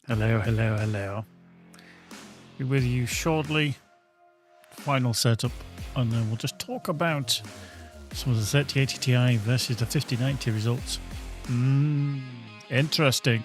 Hello, hello, hello. Be with you shortly. Final setup, and then we'll just talk about some of the 3080 Ti versus the 5090 results. Interesting.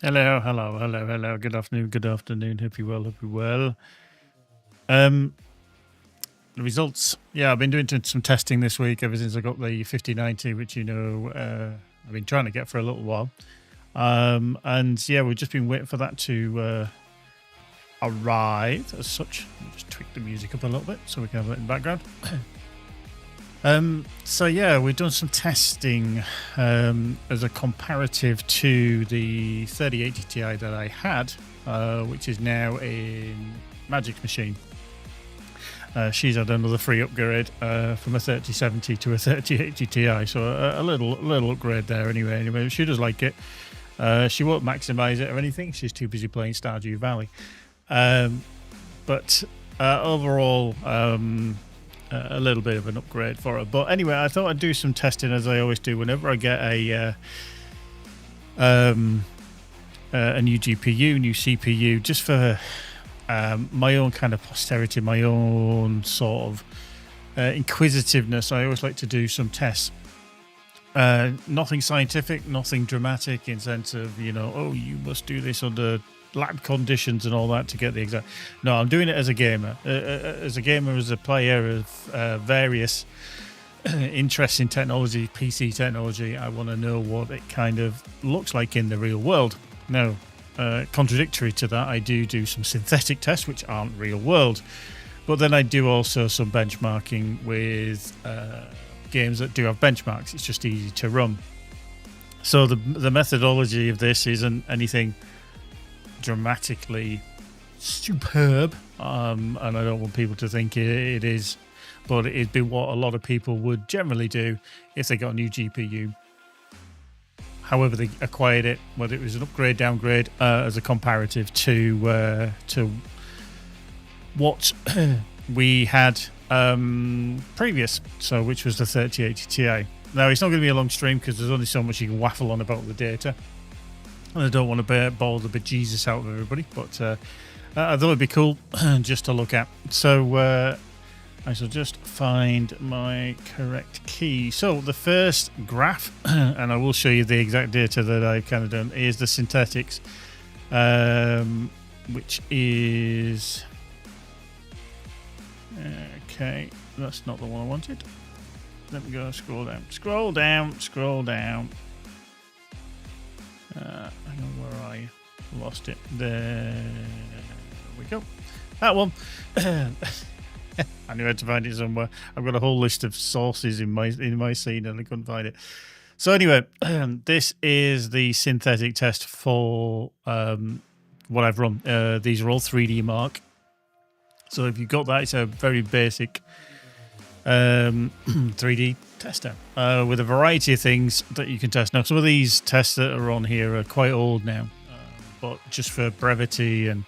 Hello, hello, hello, hello. Good afternoon, good afternoon. Hope you well, hope you well. The results. Yeah, I've been doing some testing this week ever since I got the 5090, which, I've been trying to get for a little while. And yeah, we've just been waiting for that to arrive as such. Let me just tweak the music up a little bit so we can have it in the background. So yeah, we've done some testing as a comparative to the 3080 Ti that I had, which is now in Magic's machine. She's had another free upgrade from a 3070 to a 3080 Ti, so a little upgrade there anyway. She does like it. She won't maximize it or anything. She's too busy playing Stardew Valley. But overall, a little bit of an upgrade for her. But anyway, I thought I'd do some testing as I always do whenever I get a new GPU, new CPU, just for my own kind of posterity, my own sort of inquisitiveness. I always like to do some tests. Nothing scientific, nothing dramatic in sense of, you must do this under lab conditions and all that to get the exact. No, I'm doing it as a gamer, as a player of various interesting technology, PC technology. I want to know what it kind of looks like in the real world. Now, contradictory to that, I do some synthetic tests which aren't real world, but then I do also some benchmarking with games that do have benchmarks. It's just easy to run. So the methodology of this isn't anything dramatically superb, and I don't want people to think it is, but it'd be what a lot of people would generally do if they got a new GPU, however they acquired it, whether it was an upgrade, downgrade, as a comparative to what we had previous, so which was the 3080 Ti. Now, it's not going to be a long stream because there's only so much you can waffle on about the data. And I don't want to bore the bejesus out of everybody, but I thought it'd be cool just to look at. So I shall just find my correct key. So the first graph, and I will show you the exact data that I've kind of done, is the synthetics, which is... Okay, that's not the one I wanted. Let me go scroll down. Scroll down, scroll down. Hang on, where are you? Lost it. There we go. That one. I knew I had to find it somewhere. I've got a whole list of sources in my scene and I couldn't find it. So anyway, this is the synthetic test for what I've run. These are all 3D Mark. So if you've got that, it's a very basic 3D tester with a variety of things that you can test. Now, some of these tests that are on here are quite old now, but just for brevity and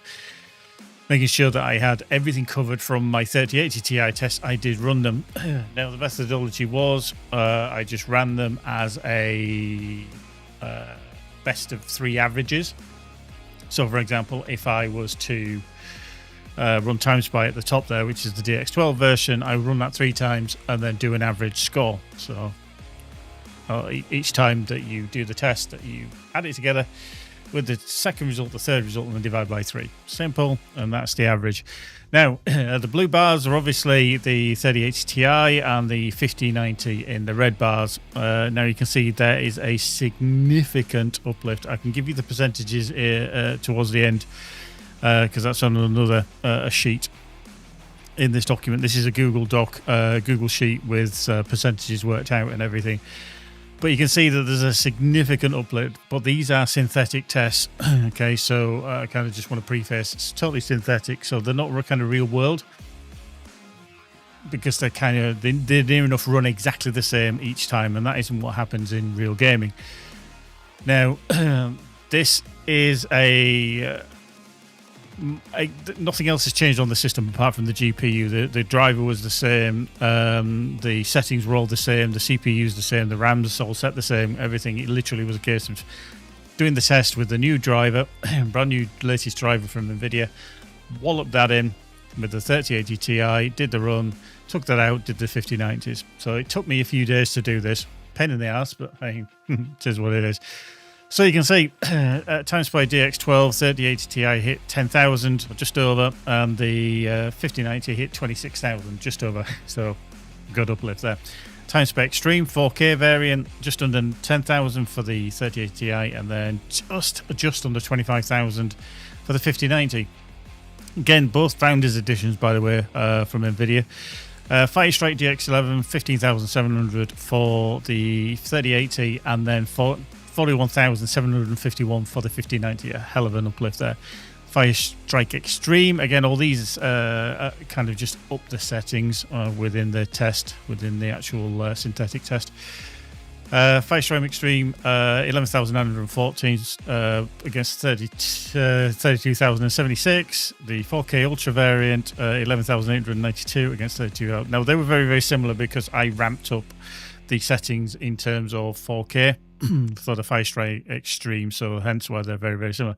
making sure that I had everything covered from my 3080 Ti test, I did run them. Now, the methodology was I just ran them as a best of 3 averages. So, for example, if I was to run TimeSpy at the top there, which is the DX12 version, I would run that 3 times and then do an average score. So each time that you do the test, that you add it together with the second result, the third result, and then divide by 3. Simple, and that's the average. Now, the blue bars are obviously the 3080 Ti and the 5090 in the red bars. Now you can see there is a significant uplift. I can give you the percentages towards the end, because that's on another sheet in this document. This is a Google Doc, Google Sheet with percentages worked out and everything. But you can see that there's a significant uplift, but these are synthetic tests. Okay, so I kind of just want to preface, it's totally synthetic, so they're not kind of real world, because they're near enough run exactly the same each time, and that isn't what happens in real gaming. Now, this is nothing else has changed on the system apart from the GPU. The driver was the same, the settings were all the same, the CPU is the same, the RAM's all set the same, everything. It literally was a case of doing the test with the new driver, brand new latest driver from Nvidia, walloped that in with the 3080 Ti, did the run, took that out, did the 5090s. So it took me a few days to do this. Pain in the ass, but hey, it is what it is. So you can see TimeSpy DX12 3080 Ti hit 10,000, just over, and the 5090 hit 26,000, just over. So good uplift there. TimeSpy Extreme 4K variant, just under 10,000 for the 3080 Ti, and then just under 25,000 for the 5090. Again, both Founders Editions, by the way, from Nvidia. Firestrike DX11 15,700 for the 3080, and then 41,751 for the 5090. A hell of an uplift there. Firestrike Extreme, again, all these kind of just up the settings within the test, within the actual synthetic test. Firestrike Extreme 11,914 against 32,076. The 4K Ultra variant 11,892 against 32. Now they were very, very similar because I ramped up the settings in terms of 4K for the Firestrike Extreme, so hence why they're very, very similar.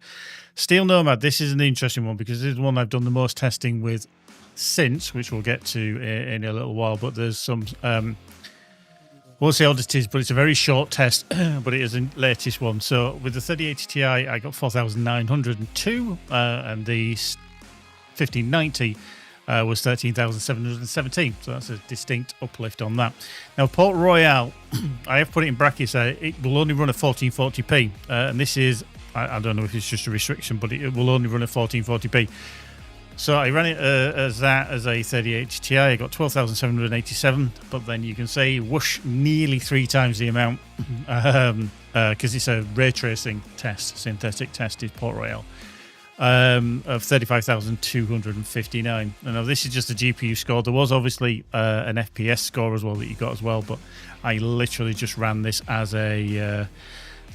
Steel Nomad, this is an interesting one because this is the one I've done the most testing with since, which we'll get to in a little while, but there's some won't say oddities, but it's a very short test, but it is the latest one. So with the 3080 Ti, I got 4,902, and the 1590 was 13,717. So that's a distinct uplift on that. Now, Port Royale, I have put it in brackets there. It will only run at 1440p, and this is, I don't know if it's just a restriction, but it will only run at 1440p. So I ran it as a 3080 Ti. I got 12,787, but then you can say whoosh, nearly 3 times the amount, because it's a ray tracing test, synthetic test is Port Royale, of 35,259. Now this is just a GPU score. There was obviously an FPS score as well that you got as well, but I literally just ran this as the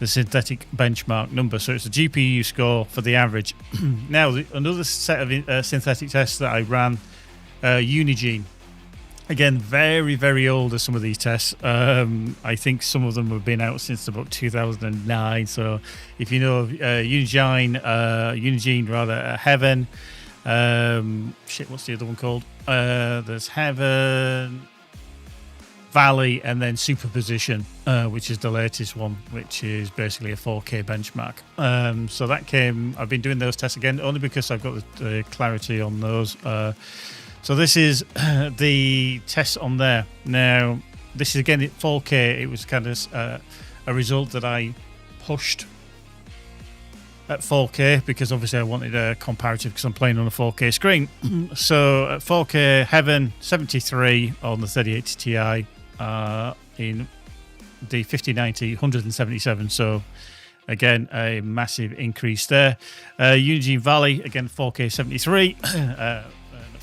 synthetic benchmark number. So it's a GPU score for the average. Now, another set of synthetic tests that I ran, Unigene. Again, very, very old are some of these tests. I think some of them have been out since about 2009. So if you know of Unigine rather, Heaven, what's the other one called? There's Heaven, Valley, and then Superposition, which is the latest one, which is basically a 4K benchmark. So that I've been doing those tests again, only because I've got the clarity on those. So this is the test on there. Now, this is again at 4K. It was kind of a result that I pushed at 4K because obviously I wanted a comparative because I'm playing on a 4K screen. So at 4K, Heaven 73 on the 3080 Ti, in the 5090 177. So again, a massive increase there. Unigine Valley, again 4K 73.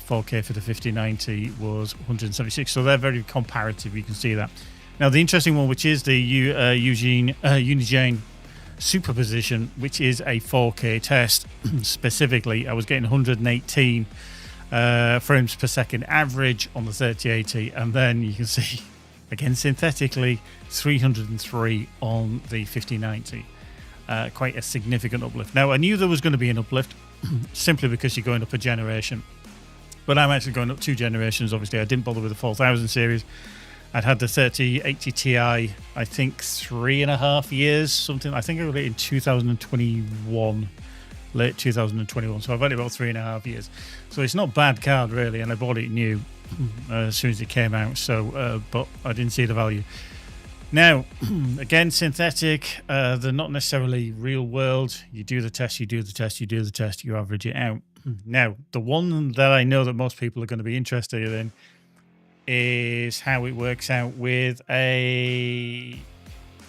4K for the 5090 was 176, so they're very comparative. You can see that. Now, the interesting one, which is the Unigine Superposition, which is a 4K test specifically, I was getting 118 frames per second average on the 3080, and then you can see again synthetically 303 on the 5090. Quite a significant uplift. Now, I knew there was going to be an uplift simply because you're going up a generation. But I'm actually going up 2 generations. Obviously, I didn't bother with the 4000 series. I'd had the 3080 Ti, I think 3.5 years, something. I think I got it in 2021, late 2021. So I've had it about 3.5 years. So it's not a bad card, really. And I bought it new as soon as it came out. So, but I didn't see the value. Now, again, synthetic. They're not necessarily real world. You do the test, you do the test, you do the test, you average it out. Now, the one that I know that most people are going to be interested in is how it works out with a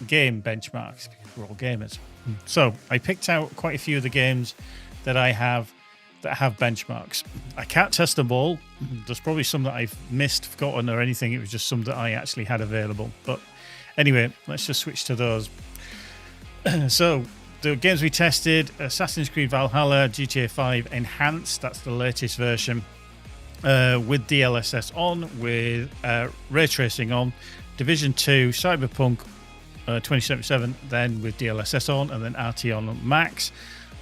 game benchmarks, because we're all gamers. So I picked out quite a few of the games that I have that have benchmarks. I can't test them all. There's probably some that I've missed, forgotten, or anything. It was just some that I actually had available. But anyway, let's just switch to those. So the games we tested: Assassin's Creed Valhalla, GTA 5 Enhanced, that's the latest version, with DLSS on, with ray tracing on. Division 2, Cyberpunk 2077, then with DLSS on, and then RT on max.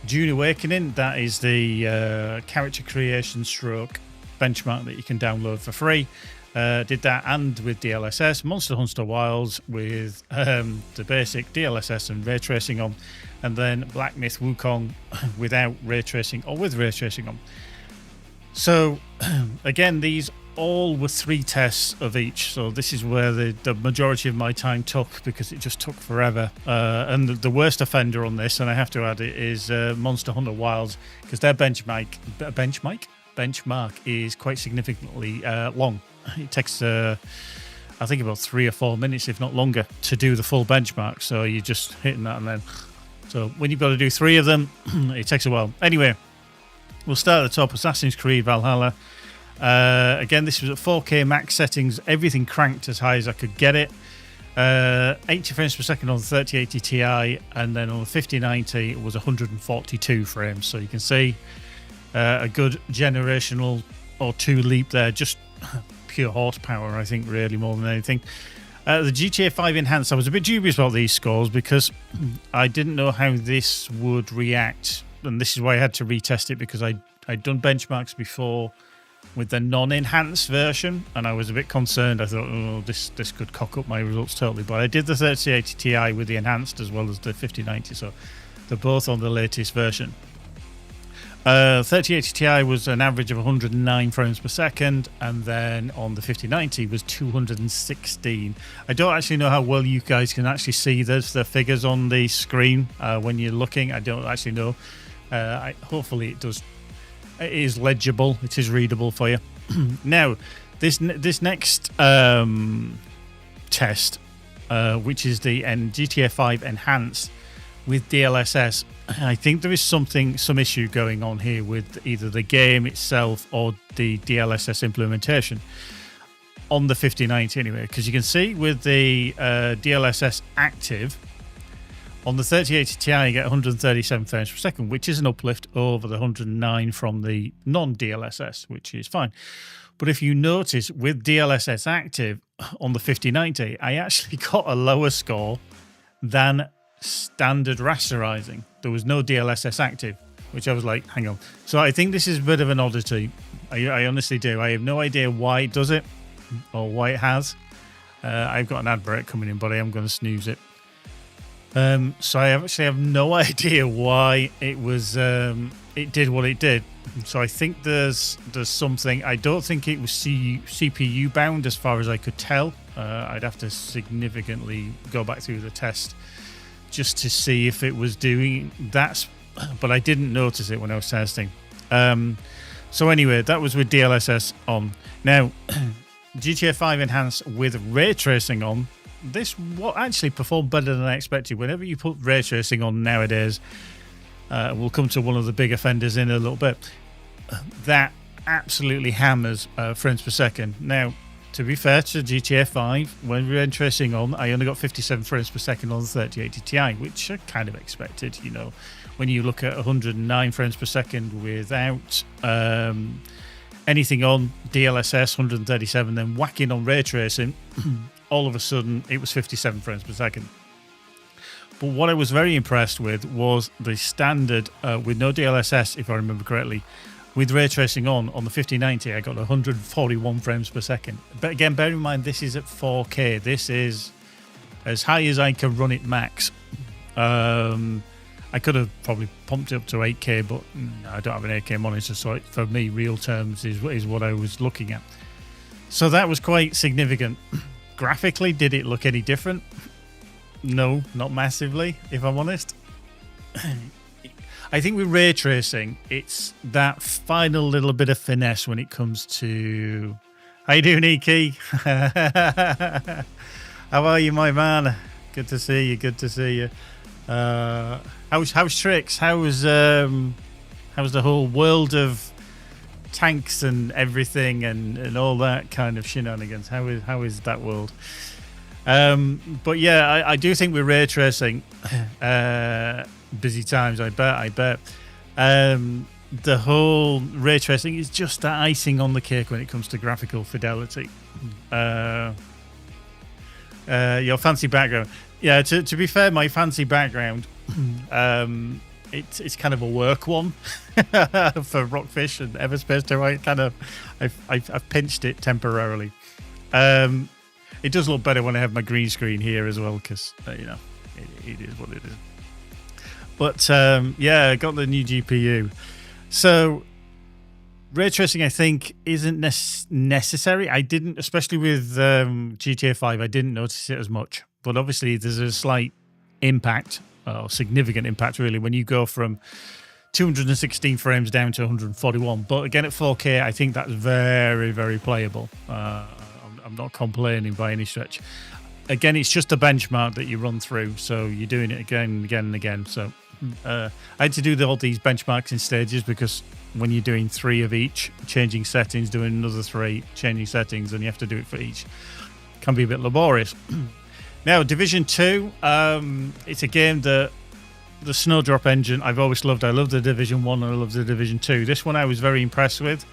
Dune Awakening, that is the character creation stroke benchmark that you can download for free. Did that and with DLSS. Monster Hunter Wilds with the basic DLSS and ray tracing on, and then Black Myth Wukong without ray tracing or with ray tracing on. So again, these all were 3 tests of each. So this is where the majority of my time took, because it just took forever. And the worst offender on this, and I have to add it, is Monster Hunter Wilds, because their benchmark is quite significantly long. It takes I think about 3 or 4 minutes, if not longer, to do the full benchmark. So you're just hitting that, and then so when you've got to do 3 of them, it takes a while. Anyway, we'll start at the top. Assassin's Creed Valhalla. Again, this was at 4K max settings, everything cranked as high as I could get it. 80 frames per second on the 3080 Ti, and then on the 5090 it was 142 frames. So you can see a good generational or 2 leap there, just pure horsepower, I think, really, more than anything. The GTA 5 Enhanced, I was a bit dubious about these scores because I didn't know how this would react, and this is why I had to retest it, because I'd done benchmarks before with the non-enhanced version, and I was a bit concerned. I thought, oh, this could cock up my results totally. But I did the 3080 Ti with the enhanced as well as the 5090, so they're both on the latest version. 3080 Ti was an average of 109 frames per second, and then on the 5090 was 216. I don't actually know how well you guys can actually see the figures on the screen when you're looking. I don't actually know. Hopefully it does. It is legible. It is readable for you. Now, this next test, which is the GTA 5 Enhanced with DLSS, I think there is some issue going on here with either the game itself or the DLSS implementation on the 5090 anyway, because you can see with the DLSS active on the 3080 Ti you get 137 frames per second, which is an uplift over the 109 from the non-DLSS, which is fine. But if you notice, with DLSS active on the 5090, I actually got a lower score than standard rasterizing. There was no DLSS active, which I was like, hang on. So I think this is a bit of an oddity. I honestly do. I have no idea why it does it or why it has. I've got an ad break coming in, but I am going to snooze it. So I actually have no idea why it was it did what it did. So I think there's something. I don't think it was CPU bound as far as I could tell. I'd have to significantly go back through the test just to see if it was doing that, but I didn't notice it when I was testing. So anyway, that was with DLSS on. Now, GTA 5 Enhanced with ray tracing on. This what actually performed better than I expected. Whenever you put ray tracing on nowadays, we'll come to one of the big offenders in a little bit. That absolutely hammers frames per second. Now, to be fair to GTA 5, when ray tracing on, I only got 57 frames per second on the 3080 Ti, which I kind of expected. You know, when you look at 109 frames per second without anything on DLSS, 137, then whacking on ray tracing. All of a sudden, it was 57 frames per second. But what I was very impressed with was the standard, with no DLSS, if I remember correctly, with ray tracing on the 5090, I got 141 frames per second. But again, bear in mind, this is at 4K. This is as high as I can run it max. I could have probably pumped it up to 8K, but I don't have an 8K monitor, so for me, real terms is what I was looking at. So that was quite significant. Graphically, did it look any different? No, not massively, if I'm honest. I think with ray tracing, it's that final little bit of finesse when it comes to... How you doing, Iki? How are you, my man? Good to see you, good to see you. How's Tricks? How's the whole world of tanks and everything and all that kind of shenanigans? How is that world? But yeah, I do think with ray tracing, busy times, I bet. The whole ray tracing is just that icing on the cake when it comes to graphical fidelity. Your fancy background. Yeah, to be fair, my fancy background, it's kind of a work one for Rockfish and Everspace too. I've pinched it temporarily. It does look better when I have my green screen here as well, because it is what it is. But yeah, I got the new GPU. So ray tracing, I think, isn't necessary. I didn't, especially with GTA 5, I didn't notice it as much. But obviously, there's a slight impact, or significant impact, really, when you go from 216 frames down to 141. But again, at 4K, I think that's very, very playable. I'm not complaining by any stretch. Again, it's just a benchmark that you run through, so you're doing it again and again and again. So I had to do all these benchmarks in stages, because when you're doing 3 of each, changing settings, doing another 3, changing settings, and you have to do it for each, can be a bit laborious. Now, Division 2, it's a game that the Snowdrop engine I've always loved. I love the Division 1 and I love the Division 2. This one I was very impressed with,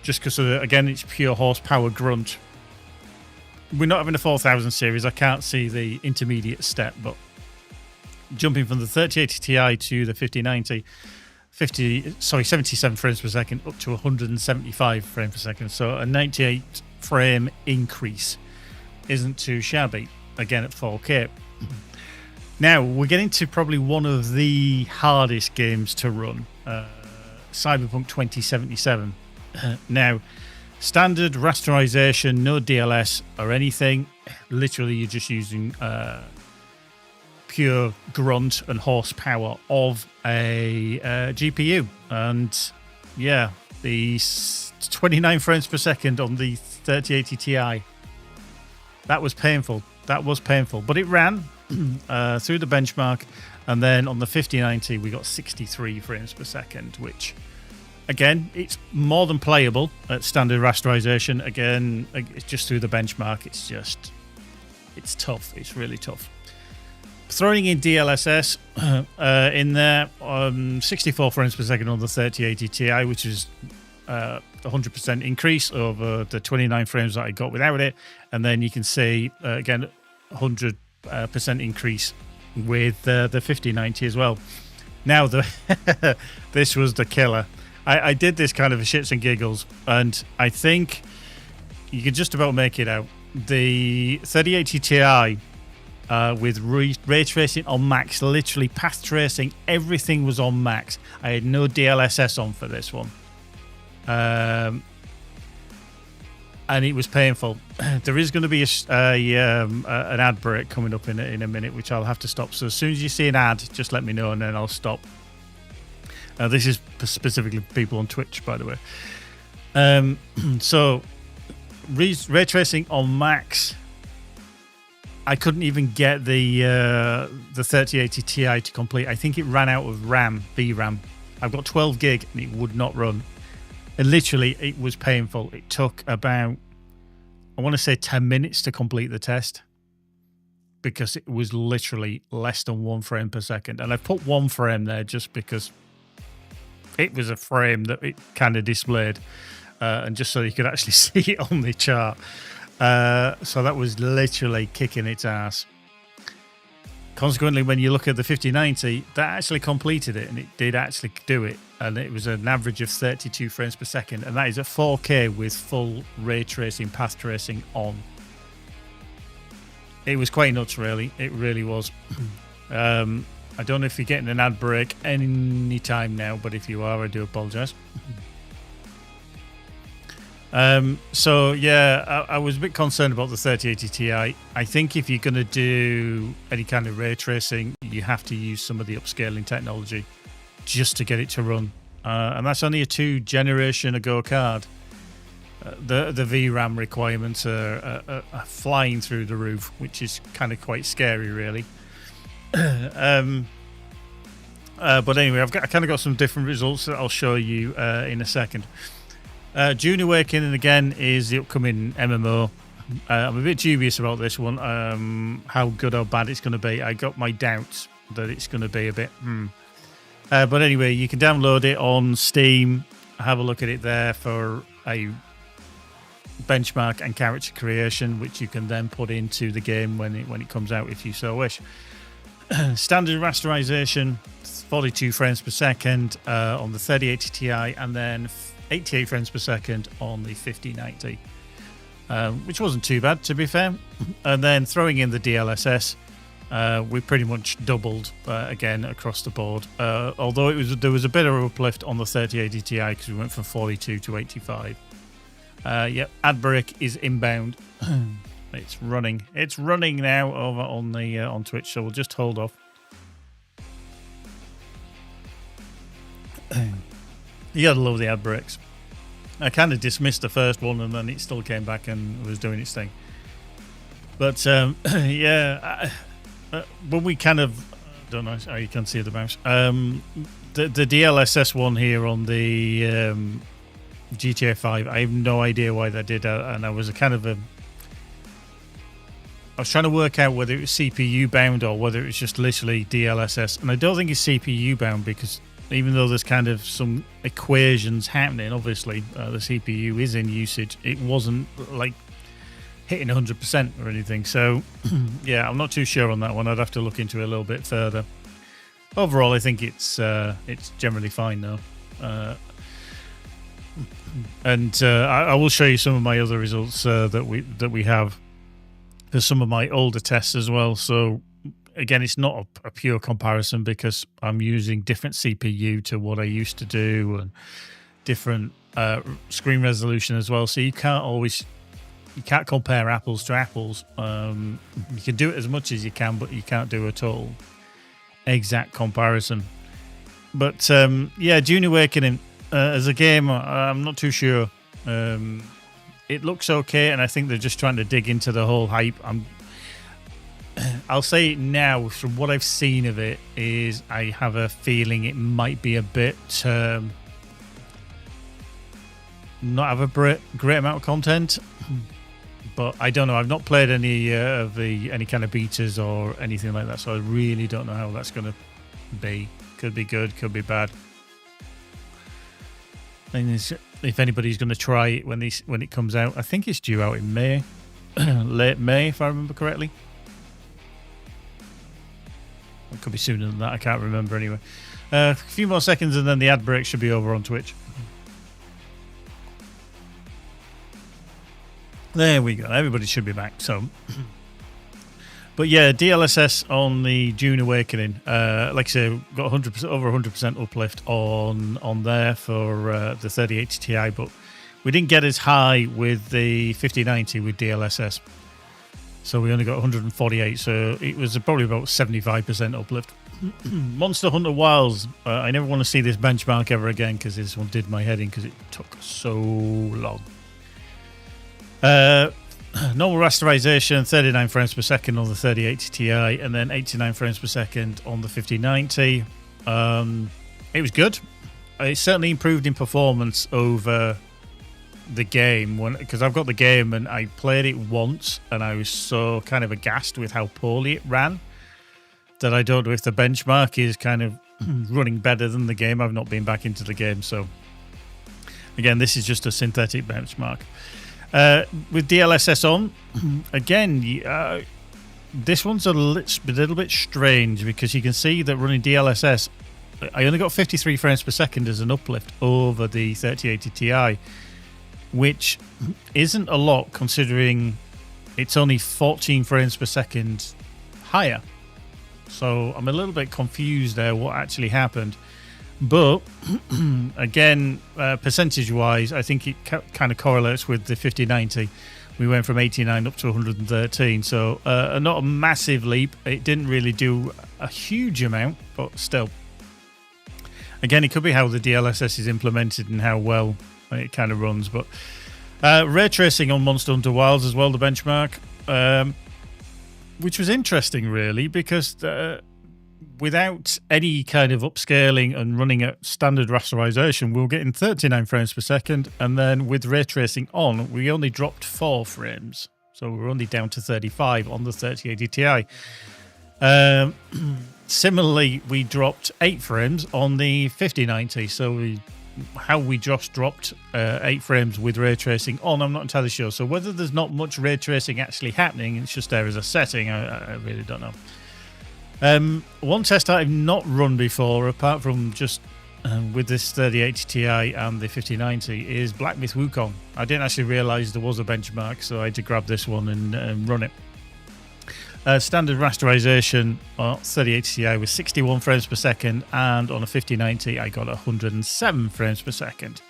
just because, again, it's pure horsepower grunt. We're not having a 4000 series. I can't see the intermediate step, but jumping from the 3080 Ti to the 5090, 77 frames per second up to 175 frames per second. So a 98 frame increase isn't too shabby, again at 4K. Now, we're getting to probably one of the hardest games to run, Cyberpunk 2077. Now, standard rasterization, no DLS or anything. Literally, you're just using pure grunt and horsepower of a GPU. And yeah, the 29 frames per second on the 3080 Ti. That was painful. But it ran through the benchmark. And then on the 5090, we got 63 frames per second, which... Again, it's more than playable at standard rasterization. Again, it's just through the benchmark. It's tough. It's really tough. Throwing in DLSS in there, 64 frames per second on the 3080 Ti, which is 100% increase over the 29 frames that I got without it. And then you can see, again, 100% increase with the 5090 as well. Now, this was the killer. I did this kind of for shits and giggles, and I think you could just about make it out. The 3080 Ti with ray tracing on max, literally path tracing, everything was on max. I had no DLSS on for this one. And it was painful. There is going to be an ad break coming up in a minute, which I'll have to stop. So as soon as you see an ad, just let me know, and then I'll stop. This is specifically people on Twitch, by the way. So ray tracing on max. I couldn't even get the 3080 Ti to complete. I think it ran out of VRAM. I've got 12 gig and it would not run. And literally, it was painful. It took about, I want to say 10 minutes to complete the test, because it was literally less than 1 frame per second. And I've put 1 frame there just because it was a frame that it kind of displayed, and just so you could actually see it on the chart. So that was literally kicking its ass. Consequently, when you look at the 5090, that actually completed it, and it did actually do it. And it was an average of 32 frames per second, and that is at 4K with full ray tracing, path tracing on. It was quite nuts, really. It really was. I don't know if you're getting an ad break any time now, but if you are, I do apologise. So yeah, I was a bit concerned about the 3080 Ti. I think if you're going to do any kind of ray tracing, you have to use some of the upscaling technology just to get it to run. And that's only a 2 generation ago card. The VRAM requirements are flying through the roof, which is kind of quite scary, really. But anyway, I kind of got some different results that I'll show you in a second. Dune Awakening, again, is the upcoming MMO. I'm a bit dubious about this one, how good or bad it's going to be. I got my doubts that it's going to be a bit... but anyway, you can download it on Steam, have a look at it there for a benchmark and character creation, which you can then put into the game when it comes out, if you so wish. Standard rasterization, 42 frames per second on the 3080 Ti, and then 88 frames per second on the 5090, which wasn't too bad, to be fair. And then throwing in the DLSS, we pretty much doubled again across the board. Although there was a bit of a uplift on the 3080 Ti because we went from 42 to 85. Yep, ad break is inbound. It's running. It's running now over on the on Twitch, so we'll just hold off. You gotta love the ad breaks. I kind of dismissed the first one, and then it still came back and was doing its thing. But yeah, when we kind of don't know how you can see the mouse. The DLSS one here on the GTA 5, I have no idea why they did that, and I was I was trying to work out whether it was CPU bound or whether it was just literally DLSS, and I don't think it's CPU bound, because even though there's kind of some equations happening, obviously the CPU is in usage, it wasn't like hitting 100% or anything. So yeah, I'm not too sure on that one. I'd have to look into it a little bit further. Overall, I think it's generally fine though. And I will show you some of my other results that we have. There's some of my older tests as well. So again, it's not a pure comparison because I'm using different CPU to what I used to do, and different screen resolution as well. So you can't compare apples to apples. You can do it as much as you can, but you can't do a total exact comparison. But yeah, Dune Awakening as a game, I'm not too sure. It looks okay, and I think they're just trying to dig into the whole hype. I'll say it now, from what I've seen of it, is I have a feeling it might be a bit not have a great amount of content, but I don't know. I've not played any any kind of betas or anything like that, so I really don't know how that's going to be. Could be good, could be bad. And if anybody's going to try it when it comes out, I think it's due out in May, late May, if I remember correctly. It could be sooner than that. I can't remember anyway. A few more seconds and then the ad break should be over on Twitch. There we go. Everybody should be back. So, but yeah, DLSS on the June Awakening. Like I say, got 100% over 100% uplift on there for the 3080 Ti, but we didn't get as high with the 5090 with DLSS. So we only got 148. So it was probably about 75% uplift. Monster Hunter Wilds. I never want to see this benchmark ever again because this one did my head in because it took so long. Normal rasterization, 39 frames per second on the 3080 Ti, and then 89 frames per second on the 5090. It was good. It certainly improved in performance over the game because I've got the game and I played it once and I was so kind of aghast with how poorly it ran that I don't know if the benchmark is kind of running better than the game. I've not been back into the game, so again, this is just a synthetic benchmark. With DLSS on, again, this one's a little bit strange because you can see that running DLSS, I only got 53 frames per second as an uplift over the 3080 Ti, which isn't a lot considering it's only 14 frames per second higher. So I'm a little bit confused there what actually happened. But again, percentage-wise, I think it kind of correlates with the 5090. We went from 89 up to 113, so not a massive leap. It didn't really do a huge amount, but still. Again, it could be how the DLSS is implemented and how well it kind of runs. But ray tracing on Monster Hunter Wilds as well, the benchmark, which was interesting, really, because without any kind of upscaling and running at standard rasterization, we were getting 39 frames per second. And then with ray tracing on, we only dropped 4 frames. So we're only down to 35 on the 3080 Ti. Similarly, we dropped 8 frames on the 5090. So how we just dropped 8 frames with ray tracing on, I'm not entirely sure. So whether there's not much ray tracing actually happening, it's just there as a setting, I really don't know. One test I've not run before, apart from just with this 3080 Ti and the 5090, is Black Myth Wukong. I didn't actually realise there was a benchmark, so I had to grab this one and run it. Standard rasterization on 3080 Ti was 61 frames per second, and on a 5090 I got 107 frames per second.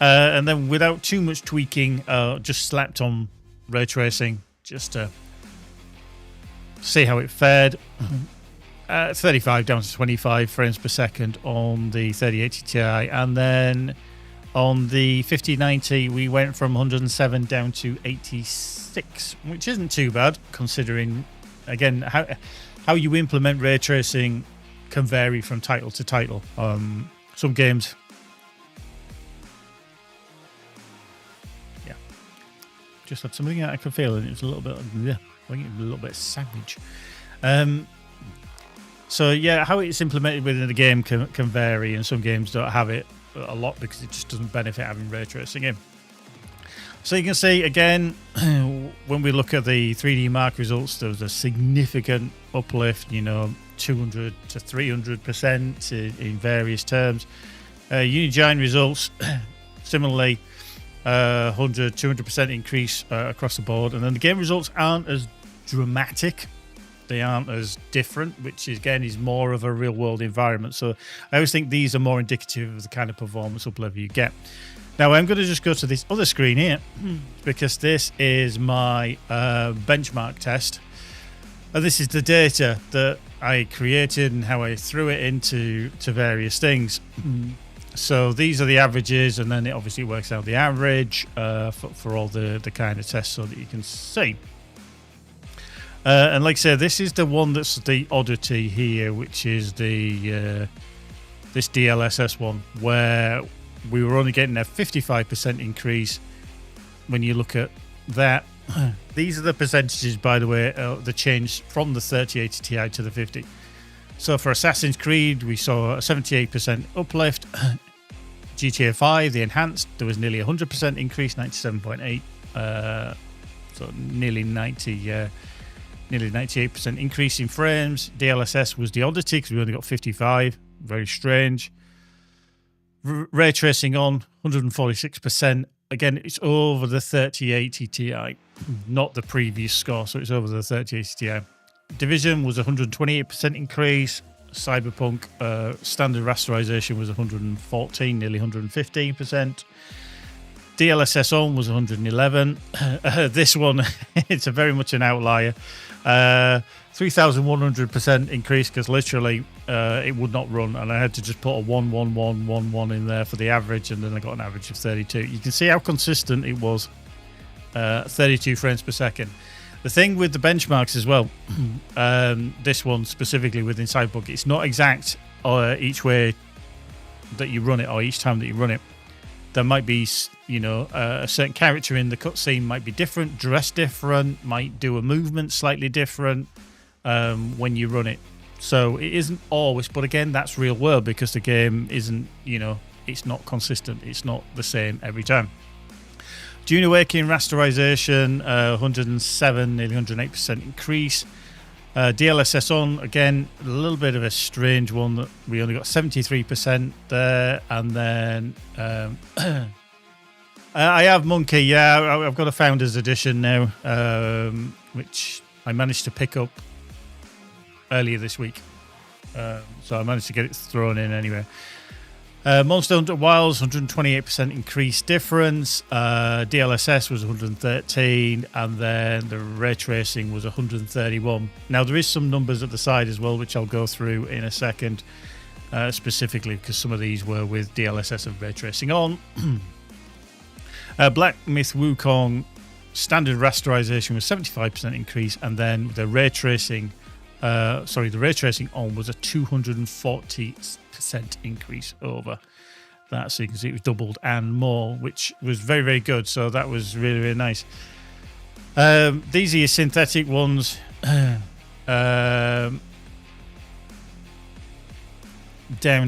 And then without too much tweaking, just slapped on ray tracing just to see how it fared. 35 down to 25 frames per second on the 3080 Ti, and then on the 5090 we went from 107 down to 86, which isn't too bad considering, again, how you implement ray tracing can vary from title to title. Some games, yeah, just had something I could feel, and it was a little bit, a little bit savage. So yeah, how it's implemented within the game can vary, and some games don't have it a lot because it just doesn't benefit having ray tracing in. So you can see again, when we look at the 3D Mark results, there was a significant uplift, 200 to 300% in various terms. Unigine results, similarly, 100, 200% increase across the board. And then the game results aren't as dramatic. They aren't as different, which again is more of a real world environment. So I always think these are more indicative of the kind of performance uplift you get. Now I'm going to just go to this other screen here because this is my benchmark test. And this is the data that I created and how I threw it into various things. So these are the averages, and then it obviously works out the average for all the kind of tests so that you can see. And like I said, this is the one that's the oddity here, which is the this DLSS one, where we were only getting a 55% increase. When you look at that, these are the percentages, by the way, the change from the 3080 Ti to the 50. So for Assassin's Creed, we saw a 78% uplift. GTA 5, the enhanced, there was nearly 100% increase, 97.8, so nearly 98% increase in frames. DLSS was the oddity because we only got 55, very strange. Ray tracing on 146%. Again, it's over the 3080 Ti, not the previous score, so it's over the 3080 Ti. Division was 128% increase. Cyberpunk standard rasterization was 114, nearly 115%. DLSS on was 111. This one, it's a very much an outlier. 3,100% increase because literally it would not run, and I had to just put a 11111 in there for the average, and then I got an average of 32. You can see how consistent it was. 32 frames per second. The thing with the benchmarks as well, this one specifically within Cyberpunk, it's not exact each way that you run it or each time that you run it. There might be, a certain character in the cutscene might be different, dressed different, might do a movement slightly different when you run it. So it isn't always, but again, that's real world because the game isn't, it's not consistent. It's not the same every time. Dune Awakening rasterization, 107, nearly 108% increase. DLSS on, again, a little bit of a strange one that we only got 73% there. And then I have Monkey, yeah, I've got a Founders Edition now, which I managed to pick up earlier this week. So I managed to get it thrown in anyway. Monster Hunter Wilds, 128% increase difference. DLSS was 113, and then the ray tracing was 131. Now there is some numbers at the side as well, which I'll go through in a second, specifically because some of these were with DLSS and ray tracing on. Black Myth Wukong standard rasterization was 75% increase, and then the ray tracing on was a 240% increase over that, so you can see it was doubled and more, which was very, very good. So that was really, really nice. These are your synthetic ones. Down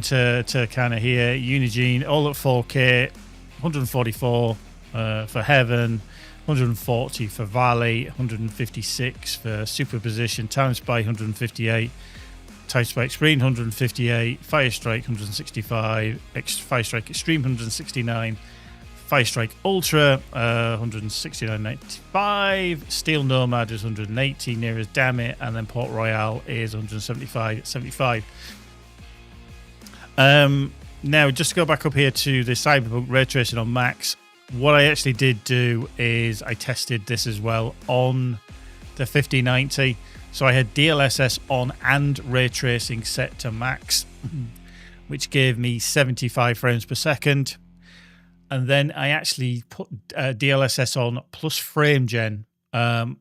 to kind of here, Unigine, all at 4K, 144 for Heaven, 140 for Valley, 156 for Superposition, Time Spy 158, Time Spy Extreme 158, Fire Strike 165, Fire Strike Extreme 169, Fire Strike Ultra 169.95, Steel Nomad is 180, Nearest Dammit, and then Port Royale is 175.75. Now, just to go back up here to the Cyberpunk ray tracing on max, what I actually did do is I tested this as well on the 5090. So I had DLSS on and ray tracing set to max, which gave me 75 frames per second. And then I actually put DLSS on plus frame gen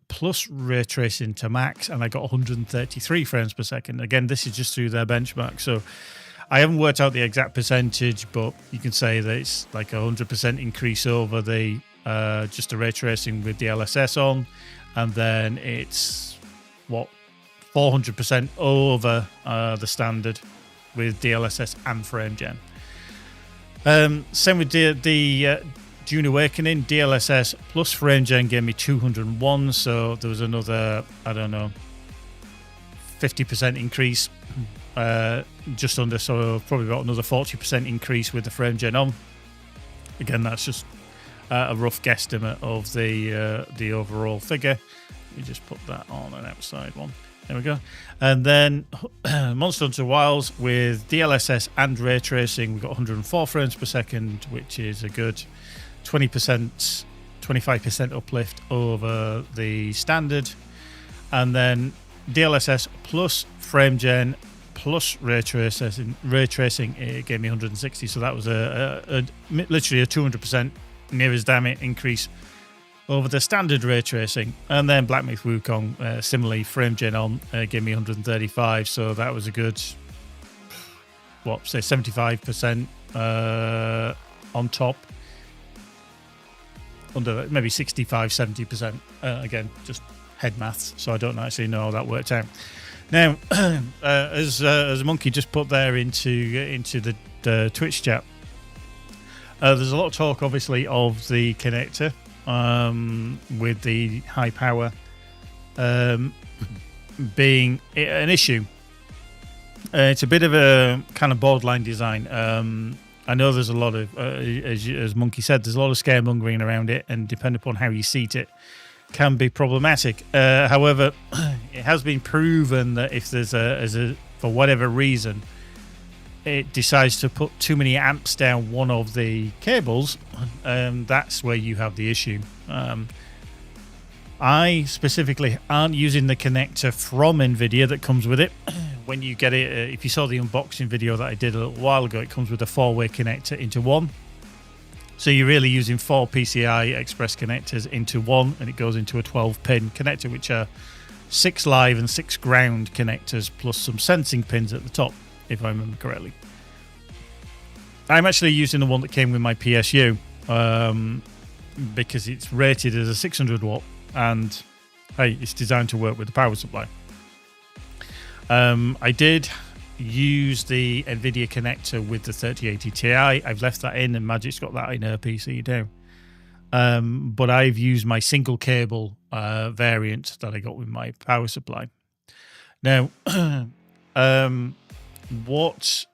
plus ray tracing to max, and I got 133 frames per second. Again, this is just through their benchmark. So I haven't worked out the exact percentage, but you can say that it's like 100% increase over the just the ray tracing with DLSS on, and then it's 400% over the standard with DLSS and frame gen. Same with the Dune Awakening, DLSS plus frame gen gave me 201, so there was another 50% increase. Just under, so probably about another 40% increase with the frame gen on. Again, that's just a rough guesstimate of the overall figure. Let me just put that on an outside one. There we go. And then Monster Hunter Wilds with DLSS and ray tracing, we've got 104 frames per second, which is a good 20%, 25% uplift over the standard. And then DLSS plus frame gen plus ray tracing, it gave me 160. So that was literally a 200% nearest Dammit increase over the standard ray tracing. And then Black Myth Wukong, similarly, frame gen on, gave me 135. So that was a good, 75% on top. Under maybe 65-70%. Again, just head maths, so I don't actually know how that worked out. Now, as Monkey just put there into the Twitch chat, There's a lot of talk, obviously, of the connector with the high power being an issue. It's a bit of a kind of borderline design. I know there's a lot of, as Monkey said, there's a lot of scaremongering around it, and depending upon how you seat it, can be problematic. However, it has been proven that if there's for whatever reason, it decides to put too many amps down one of the cables, that's where you have the issue. I specifically aren't using the connector from Nvidia that comes with it. When you get it, if you saw the unboxing video that I did a little while ago, it comes with a 4-way connector into one. So you're really using 4 PCI Express connectors into one, and it goes into a 12-pin connector, which are 6 live and 6 ground connectors, plus some sensing pins at the top, if I remember correctly. I'm actually using the one that came with my PSU because it's rated as a 600 watt, and hey, it's designed to work with the power supply. I did use the Nvidia connector with the 3080 Ti. I've left that in, and Magic's got that in her PC too. But I've used my single cable variant that I got with my power supply. Now, what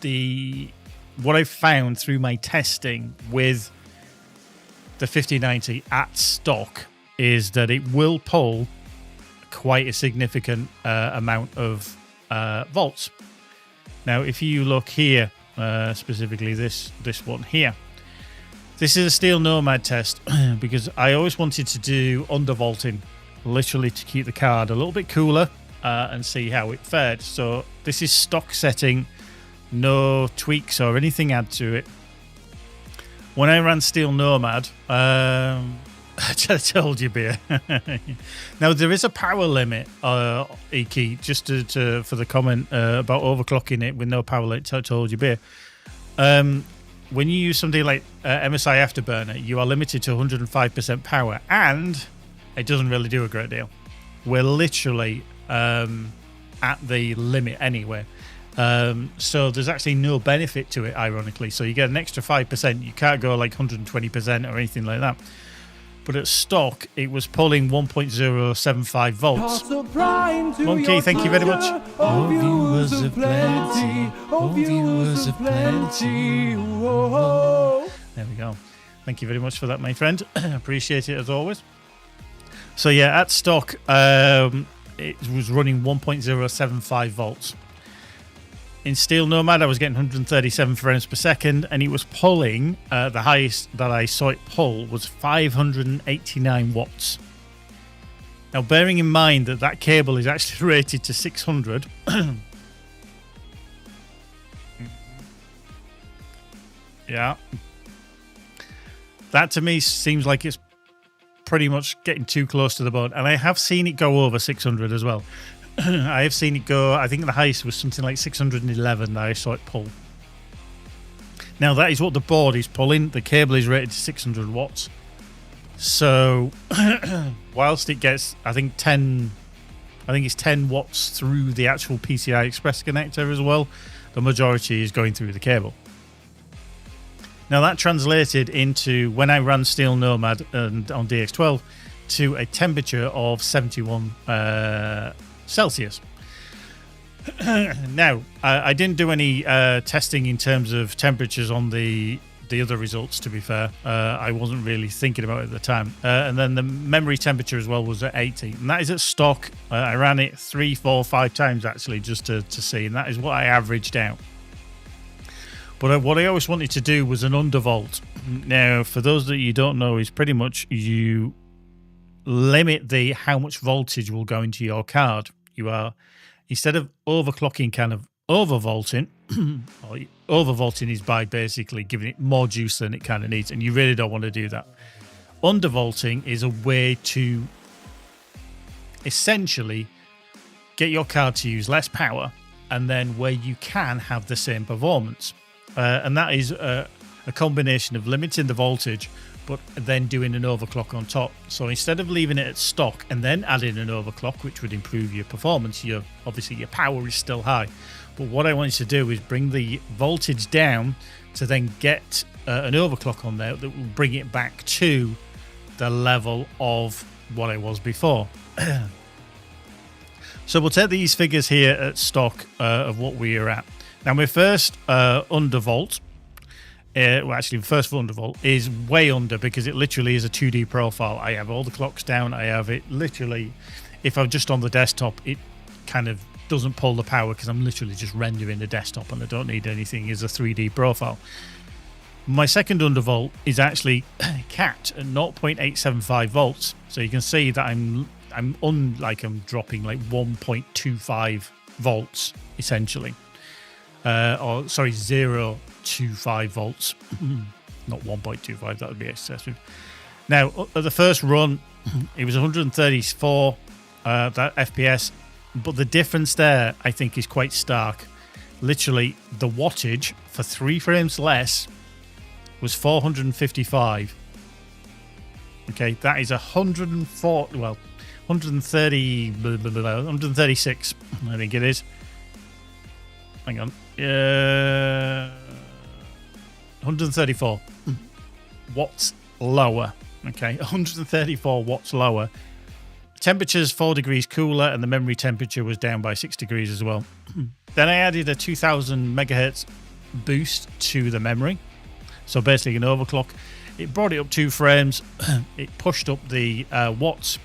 I've found through my testing with the 5090 at stock is that it will pull quite a significant amount of volts. Now, if you look here, specifically this one here, this is a Steel Nomad test because I always wanted to do undervolting, literally to keep the card a little bit cooler and see how it fared. So this is stock setting, no tweaks or anything add to it. When I ran Steel Nomad, I told you, beer. Now there is a power limit, Iki, just for the comment about overclocking it with no power limit. I told you, beer. When you use something like MSI Afterburner, you are limited to 105% power, and it doesn't really do a great deal. We're literally at the limit anyway. So there's actually no benefit to it, ironically. So you get an extra 5%. You can't go like 120% or anything like that. But at stock, it was pulling 1.075 volts. Monkey, thank you very much. Oh, viewers of plenty. Oh, viewers of plenty. There we go. Thank you very much for that, my friend. Appreciate it as always. So yeah, at stock, it was running 1.075 volts. In Steel Nomad, I was getting 137 frames per second, and it was pulling, the highest that I saw it pull was 589 watts. Now, bearing in mind that that cable is actually rated to 600, yeah, that to me seems like it's pretty much getting too close to the bone, and I have seen it go over 600 as well. I have seen it go, I think the highest was something like 611 that I saw it pull. Now, that is what the board is pulling. The cable is rated to 600 watts. So, whilst it gets, I think it's 10 watts through the actual PCI Express connector as well, the majority is going through the cable. Now, that translated into, when I ran Steel Nomad on DX12, to a temperature of 71 Celsius. Now, I didn't do any testing in terms of temperatures on the other results, to be fair. I wasn't really thinking about it at the time. And then the memory temperature as well was at 80. And that is at stock. I ran it 3, 4, 5 times actually just to see. And that is what I averaged out. But what I always wanted to do was an undervolt. Now, for those that you don't know, is pretty much you limit how much voltage will go into your card. You are, instead of overclocking, kind of overvolting, or overvolting is by basically giving it more juice than it kind of needs, and you really don't want to do that. Undervolting is a way to essentially get your card to use less power, and then where you can have the same performance. And that is a combination of limiting the voltage but then doing an overclock on top. So instead of leaving it at stock and then adding an overclock, which would improve your performance, obviously your power is still high. But what I wanted to do is bring the voltage down to then get an overclock on there that will bring it back to the level of what it was before. So we'll take these figures here at stock of what we are at. Now, my first undervolt, well, actually, the first undervolt is way under because it literally is a 2D profile. I have all the clocks down. I have it literally, if I'm just on the desktop, it kind of doesn't pull the power because I'm literally just rendering the desktop and I don't need anything as a 3D profile. My second undervolt is actually capped at 0.875 volts. So you can see that I'm dropping like 1.25 volts essentially. Or sorry, 0.25 volts. Not 1.25, that would be excessive. Now, at the first run, it was 134 that FPS, but the difference there, I think, is quite stark. Literally, the wattage for 3 frames less was 455. Okay, that is 136, I think it is. Hang on. 134 watts lower. Okay, 134 watts lower. Temperature's 4 degrees cooler, and the memory temperature was down by 6 degrees as well. Then I added a 2000 megahertz boost to the memory. So basically an overclock. It brought it up 2 frames. It pushed up the watts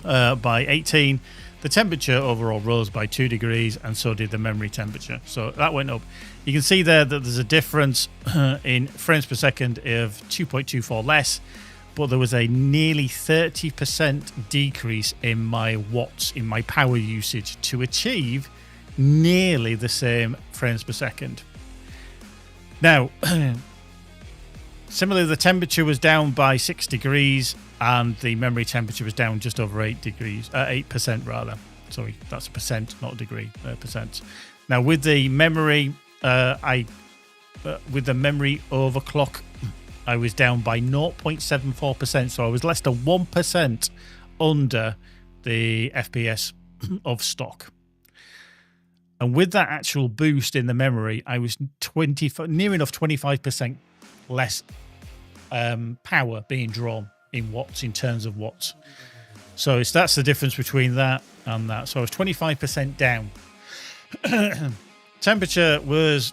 by 18. The temperature overall rose by 2 degrees, and so did the memory temperature. So that went up. You can see there that there's a difference in frames per second of 2.24 less, but there was a nearly 30% decrease in my watts, in my power usage, to achieve nearly the same frames per second. Now, similarly, the temperature was down by 6 degrees, and the memory temperature was down just over 8% rather. Sorry, that's a percent, not a degree, percent. Now, with the memory, with the memory overclock, I was down by 0.74%, so I was less than 1% under the FPS of stock. And with that actual boost in the memory, I was near enough 25% less power being drawn in watts, in terms of watts. So that's the difference between that and that. So I was 25% down. Temperature was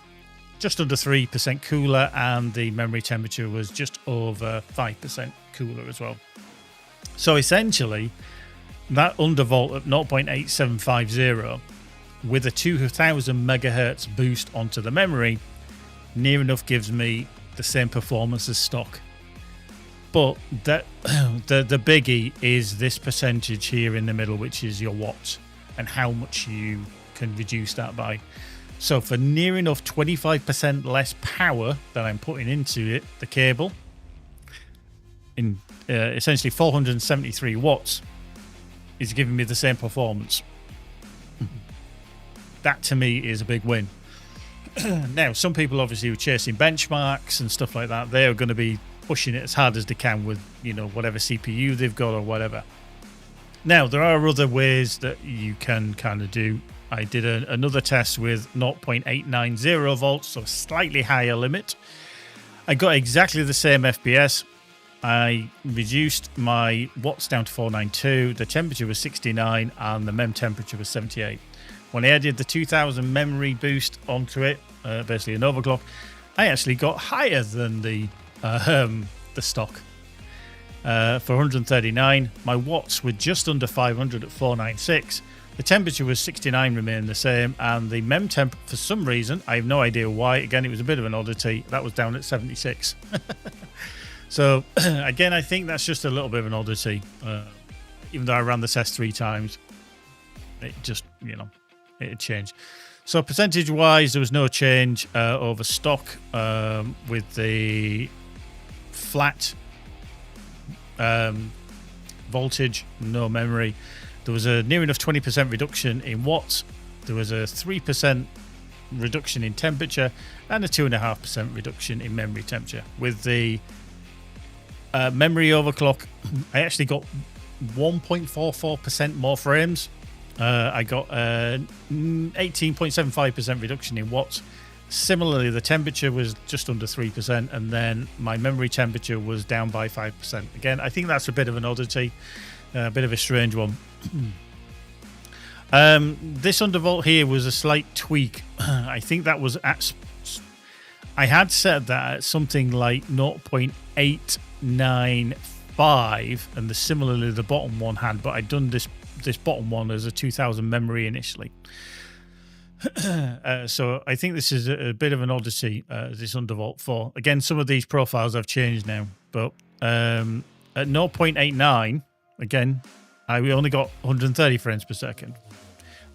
just under 3% cooler, and the memory temperature was just over 5% cooler as well. So essentially, that undervolt at 0.8750 with a 2000 megahertz boost onto the memory near enough gives me the same performance as stock. But that the biggie is this percentage here in the middle, which is your watts and how much you can reduce that by. So for near enough 25% less power that I'm putting into it, the cable, in essentially 473 watts, is giving me the same performance. That to me is a big win. Now, some people obviously who are chasing benchmarks and stuff like that, they are going to be pushing it as hard as they can with, whatever CPU they've got or whatever. Now, there are other ways that you can kind of do. I did another test with 0.890 volts, so a slightly higher limit. I got exactly the same FPS. I reduced my watts down to 492. The temperature was 69 and the mem temperature was 78. When I added the 2000 memory boost onto it, basically an overclock, I actually got higher than the stock. For 139, my watts were just under 500 at 496. The temperature was 69, remained the same, and the mem temp, for some reason, I have no idea why, again, it was a bit of an oddity, that was down at 76. So, again, I think that's just a little bit of an oddity. Even though I ran the test 3 times, it just, it changed. So, percentage-wise, there was no change over stock with the flat voltage, no memory. There was a near enough 20% reduction in watts. There was a 3% reduction in temperature and a 2.5% reduction in memory temperature. With the memory overclock, I actually got 1.44% more frames. I got 18.75% reduction in watts, Similarly, the temperature was just under 3%, and then my memory temperature was down by 5%. Again, I think that's a bit of an oddity, a bit of a strange one. This undervolt here was a slight tweak. I think that was at... I had set that at something like 0.895, and similarly the bottom one had, but I'd done this bottom one as a 2000 memory initially. So I think this is a bit of an oddity, this undervolt 4. Again, some of these profiles I've changed now, but at 0.89, again, I only got 130 frames per second.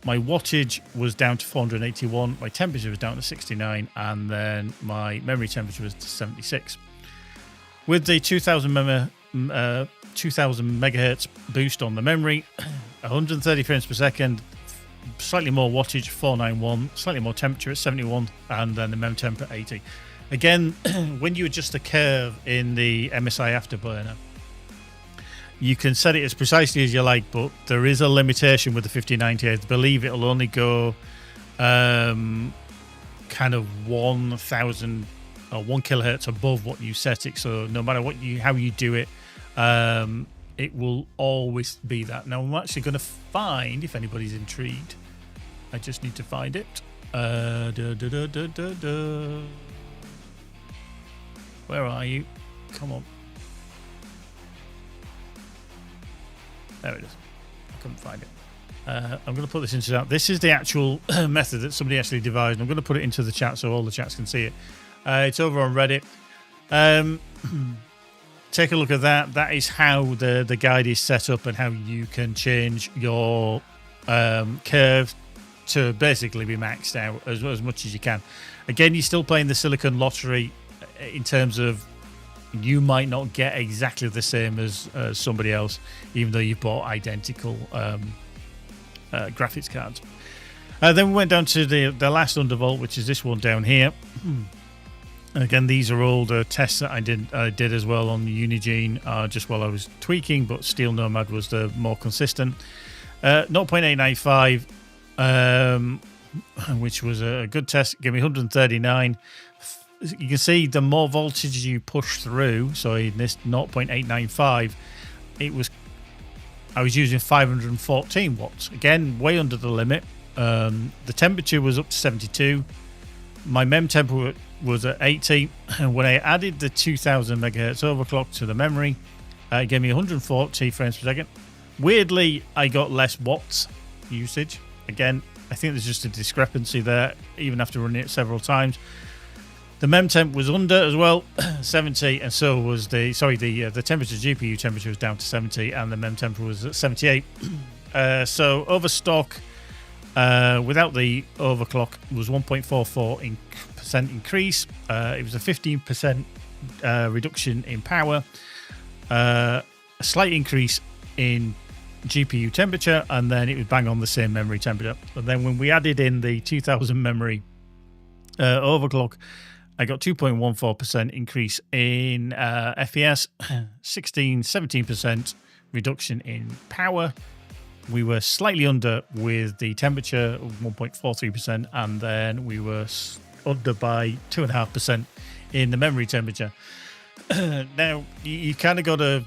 My wattage was down to 481, my temperature was down to 69, and then my memory temperature was to 76. With the 2000 megahertz boost on the memory, 130 frames per second, slightly more wattage, 491, slightly more temperature at 71, and then the mem temp at 80. Again, when you adjust the curve in the MSI Afterburner, you can set it as precisely as you like, but there is a limitation with the 5090. I believe it'll only go kind of 1000 or 1 kilohertz above what you set it. So no matter how you do it, it will always be that. Now I'm actually going to find, if anybody's intrigued, I just need to find it. Where are you? Come on. There it is. I couldn't find it. I'm going to put this into chat. This is the actual method that somebody actually devised. I'm going to put it into the chat so all the chats can see it. It's over on Reddit. Take a look at that. That is how the guide is set up and how you can change your curve to basically be maxed out as much as you can. Again, you're still playing the silicon lottery in terms of you might not get exactly the same as somebody else, even though you bought identical graphics cards. Then we went down to the last undervolt, which is this one down here. Again, these are all the tests that I did as well on the Unigine, just while I was tweaking, but Steel Nomad was the more consistent. 0.895, which was a good test, gave me 139. You can see the more voltage you push through, so in this 0.895, I was using 514 watts. Again, way under the limit. The temperature was up to 72. My mem temp was at 80. And when I added the 2000 megahertz overclock to the memory, it gave me 140 frames per second. Weirdly, I got less watts usage. Again, I think there's just a discrepancy there, even after running it several times. The mem temp was under as well, 70, and so was the temperature, GPU temperature was down to 70, and the mem temperature was at 78. So overstock, without the overclock, was 1.44% increase. It was a 15% reduction in power, a slight increase in GPU temperature, and then it was bang on the same memory temperature. But then when we added in the 2000 memory overclock, I got 2.14% increase in FPS, 17% reduction in power. We were slightly under with the temperature of 1.43%, and then we were under by 2.5% in the memory temperature. Now, you kind of got to,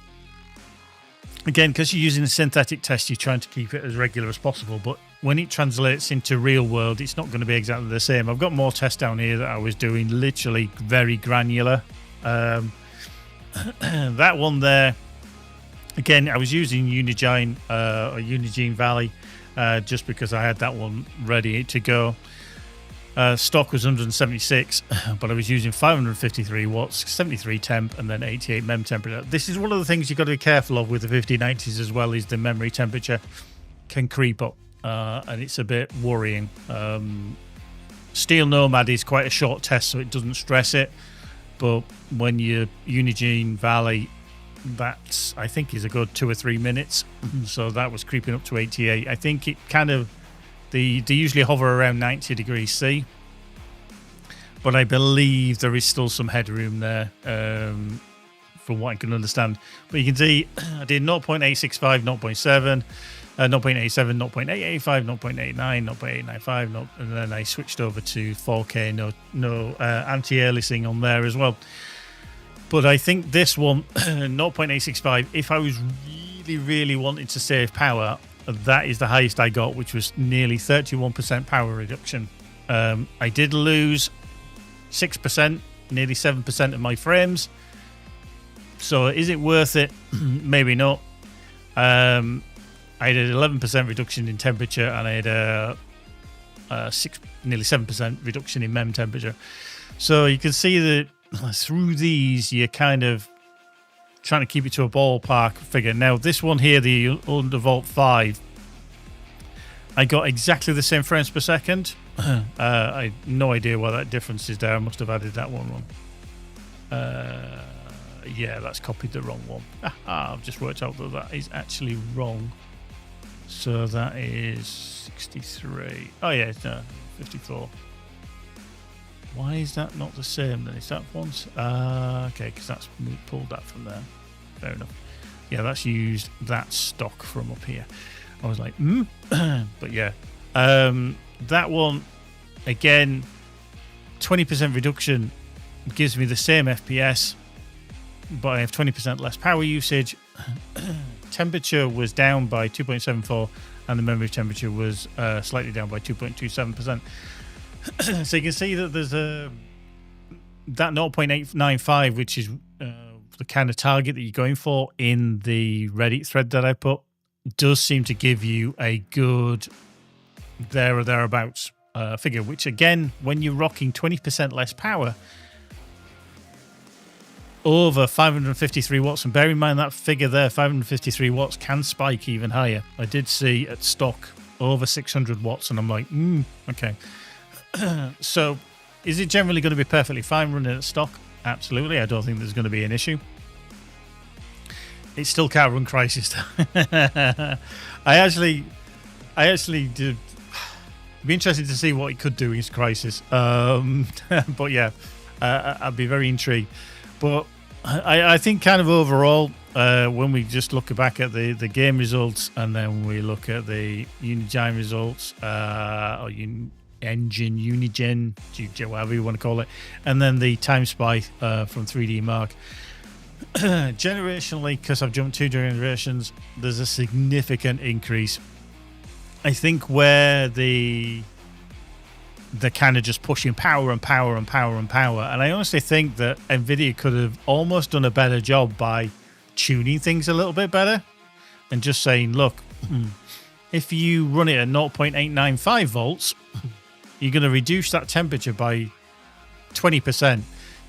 again, because you're using a synthetic test, you're trying to keep it as regular as possible, but when it translates into real world, it's not going to be exactly the same. I've got more tests down here that I was doing literally very granular. That one there, again, I was using Unigine or Unigine Valley just because I had that one ready to go. Stock was 176, but I was using 553 watts, 73 temp, and then 88 mem temperature. This is one of the things you've got to be careful of with the 5090s as well, is the memory temperature can creep up. And it's a bit worrying. Steel Nomad is quite a short test, so it doesn't stress it. But when you're Unigine Valley, that I think is a good 2 or 3 minutes. So that was creeping up to 88. I think it kind of they usually hover around 90 degrees C, but I believe there is still some headroom there, from what I can understand. But you can see I did 0.865, 0.7. 0.87, 0.885, 0.89, 0.895, and then I switched over to 4K, no anti-aliasing on there as well. But I think this one, 0.865, if I was really wanting to save power, that is the highest I got, which was nearly 31% power reduction. I did lose 6%, nearly 7% of my frames. So is it worth it? Maybe not. I had an 11% reduction in temperature, and I had a nearly 7% reduction in mem temperature. So you can see that through these, you're kind of trying to keep it to a ballpark figure. Now, this one here, the Undervolt 5, I got exactly the same frames per second. I had no idea why that difference is there. I must have added that one wrong. Yeah, that's copied the wrong one. I've just worked out that is actually wrong. So that is 63. Oh, yeah, no, 54. Why is that not the same then? Is that once? Okay, because that's pulled that from there. Fair enough. Yeah, that's used that stock from up here. I was like, but yeah. That one, again, 20% reduction gives me the same FPS, but I have 20% less power usage. Temperature was down by 2.74, and the memory temperature was slightly down by 2.27%. So you can see that there's that 0.895, which is the kind of target that you're going for in the Reddit thread that I put, does seem to give you a good there or thereabouts figure, which again, when you're rocking 20% less power over 553 watts, and bear in mind that figure there, 553 watts can spike even higher. I did see at stock over 600 watts, and I'm like, okay. So is it generally going to be perfectly fine running at stock? Absolutely. I don't think there's going to be an issue. It still can't run Crisis. I actually did. It'd be interesting to see what it could do against Crisis. But yeah, I'd be very intrigued. But I think kind of overall, when we just look back at the game results, and then we look at the Unigine results, or Unigine, whatever you want to call it, and then the Time Spy from 3D Mark. Generationally, because I've jumped 2 generations, there's a significant increase. I think where they're kind of just pushing power and power and power and power, and I honestly think that Nvidia could have almost done a better job by tuning things a little bit better and just saying, look, if you run it at 0.895 volts, you're going to reduce that temperature by 20%.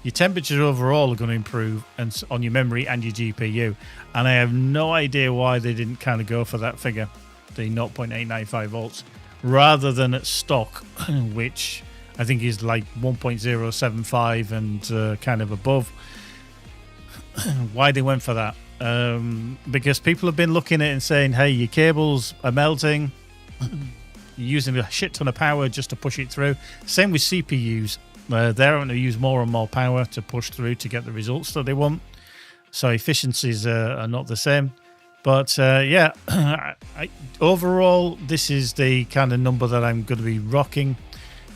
Your temperatures overall are going to improve, and on your memory and your GPU. And I have no idea why they didn't kind of go for that figure, the 0.895 volts, rather than at stock, which I think is like 1.075 and kind of above. Why they went for that? Because people have been looking at it and saying, hey, your cables are melting. You're using a shit ton of power just to push it through. Same with CPUs. They're having to use more and more power to push through to get the results that they want. So efficiencies are not the same. But yeah, overall, this is the kind of number that I'm going to be rocking